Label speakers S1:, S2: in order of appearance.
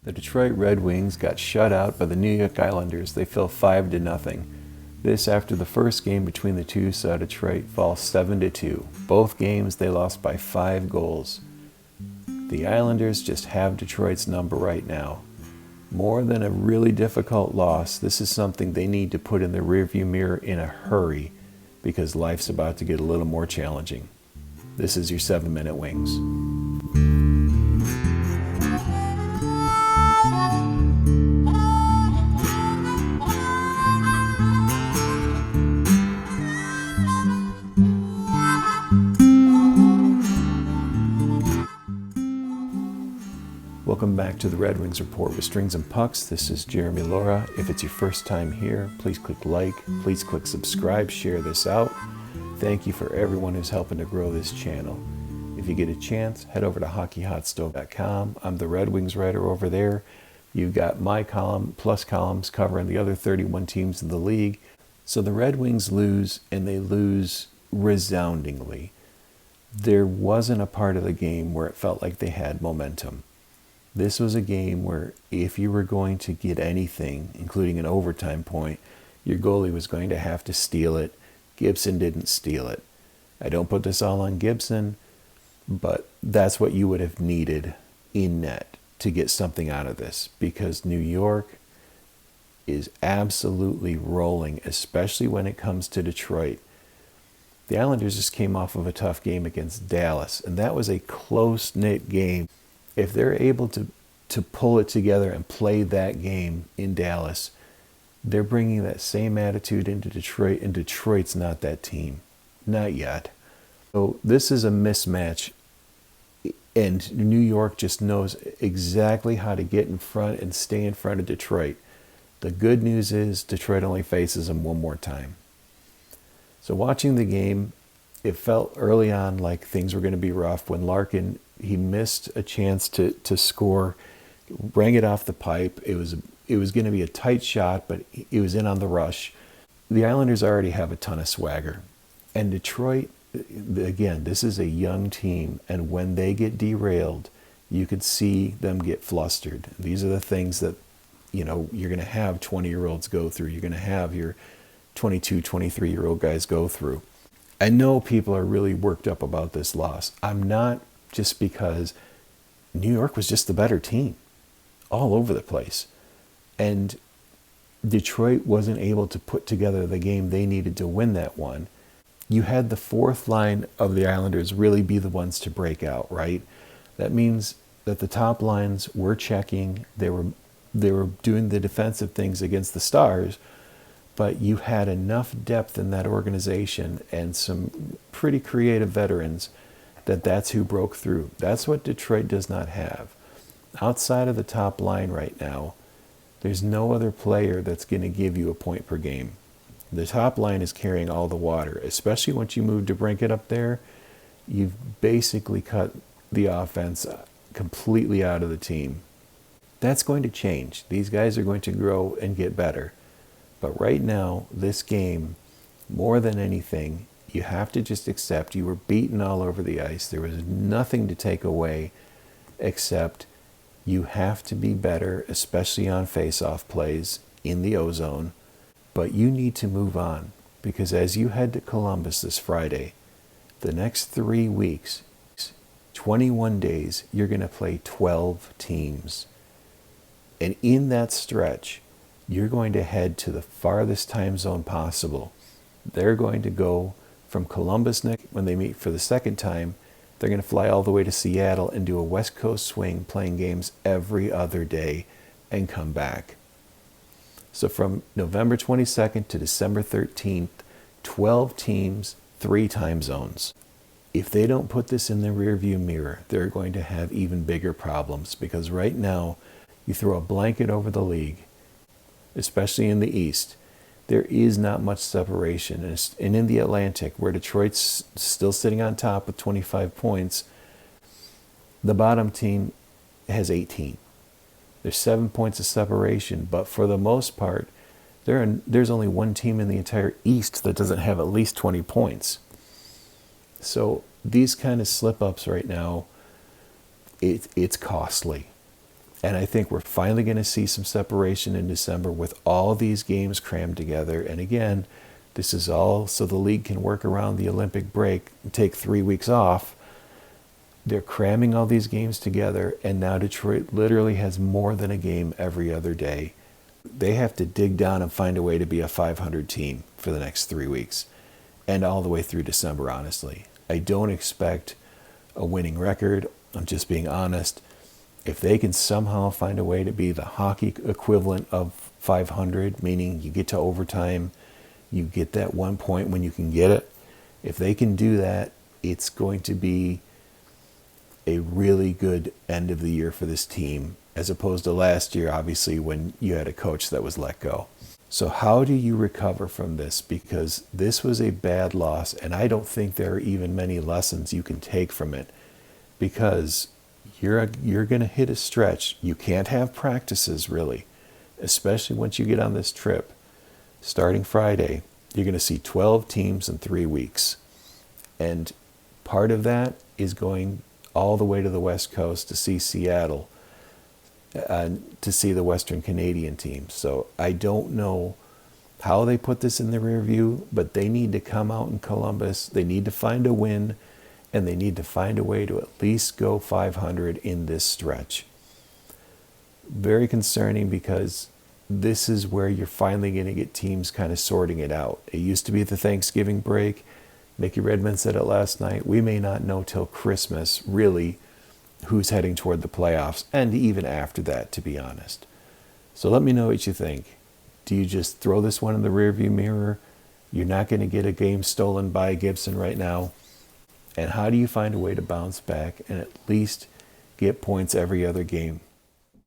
S1: The Detroit Red Wings got shut out by the New York Islanders. They fell 5-0. This after the first game between the two saw Detroit fall 7-2. Both games they lost by 5 goals. The Islanders just have Detroit's number right now. More than a really difficult loss, this is something they need to put in the rearview mirror in a hurry because life's about to get a little more challenging. This is your 7-Minute Wings. Welcome back to the Red Wings Report with Strings and Pucks. This is Jeremy Laura. If it's your first time here, please click like, please click subscribe, share this out. Thank you for everyone who's helping to grow this channel. If you get a chance, head over to hockeyhotstove.com. I'm the Red Wings writer over there. You've got my column plus columns covering the other 31 teams in the league. So the Red Wings lose, and they lose resoundingly. There wasn't a part of the game where it felt like they had momentum. This was a game where if you were going to get anything, including an overtime point, your goalie was going to have to steal it. Gibson didn't steal it. I don't put this all on Gibson, but that's what you would have needed in net to get something out of this, because New York is absolutely rolling, especially when it comes to Detroit. The Islanders just came off of a tough game against Dallas, and that was a close-knit game. If they're able to pull it together and play that game in Dallas, they're bringing that same attitude into Detroit, and Detroit's not that team. Not yet. So this is a mismatch, and New York just knows exactly how to get in front and stay in front of Detroit. The good news is Detroit only faces them one more time. So watching the game, it felt early on like things were going to be rough when Larkin, he missed a chance to score, rang it off the pipe. It was going to be a tight shot, but it was in on the rush. The Islanders already have a ton of swagger. And Detroit, again, this is a young team, and when they get derailed, you could see them get flustered. These are the things that, you're going to have 20-year-olds go through. You're going to have your 22, 23-year-old guys go through. I know people are really worked up about this loss. I'm not, just because New York was just the better team all over the place. And Detroit wasn't able to put together the game they needed to win that one. You had the fourth line of the Islanders really be the ones to break out, right? That means that the top lines were checking. They were doing the defensive things against the Stars, but you had enough depth in that organization and some pretty creative veterans that's who broke through. That's what Detroit does not have. Outside of the top line right now, there's no other player that's going to give you a point per game. The top line is carrying all the water, especially once you move DeBrincat up there. You've basically cut the offense completely out of the team. That's going to change. These guys are going to grow and get better. But right now, this game, more than anything, you have to just accept you were beaten all over the ice. There was nothing to take away except you have to be better, especially on face-off plays in the O-zone. But you need to move on, because as you head to Columbus this Friday, the next 3 weeks, 21 days, you're going to play 12 teams. And in that stretch, you're going to head to the farthest time zone possible. They're going to go from Columbus when they meet for the second time. They're going to fly all the way to Seattle and do a West Coast swing, playing games every other day, and come back. So from November 22nd to December 13th, 12 teams, 3 time zones. If they don't put this in the rearview mirror, they're going to have even bigger problems, because right now you throw a blanket over the league, especially in the East. There is not much separation. And in the Atlantic, where Detroit's still sitting on top with 25 points, the bottom team has 18. There's 7 points of separation, but for the most part, there's only one team in the entire East that doesn't have at least 20 points. So these kind of slip-ups right now, it's costly. And I think we're finally going to see some separation in December with all these games crammed together. And again, this is all so the league can work around the Olympic break and take 3 weeks off. They're cramming all these games together, and now Detroit literally has more than a game every other day. They have to dig down and find a way to be a 500 team for the next 3 weeks and all the way through December, honestly. I don't expect a winning record. I'm just being honest. If they can somehow find a way to be the hockey equivalent of 500, meaning you get to overtime, you get that 1 point when you can get it, if they can do that, it's going to be a really good end of the year for this team, as opposed to last year, obviously, when you had a coach that was let go. So how do you recover from this? Because this was a bad loss, and I don't think there are even many lessons you can take from it, because you're going to hit a stretch. You can't have practices, really, especially once you get on this trip. Starting Friday, you're going to see 12 teams in 3 weeks. And part of that is going all the way to the West Coast to see Seattle, to see the Western Canadian teams. So I don't know how they put this in the rear view, but they need to come out in Columbus. They need to find a win, and they need to find a way to at least go 500 in this stretch. Very concerning, because this is where you're finally going to get teams kind of sorting it out. It used to be the Thanksgiving break. Mickey Redmond said it last night. We may not know till Christmas, really, who's heading toward the playoffs, and even after that, to be honest. So let me know what you think. Do you just throw this one in the rearview mirror? You're not going to get a game stolen by Gibson right now. And how do you find a way to bounce back and at least get points every other game?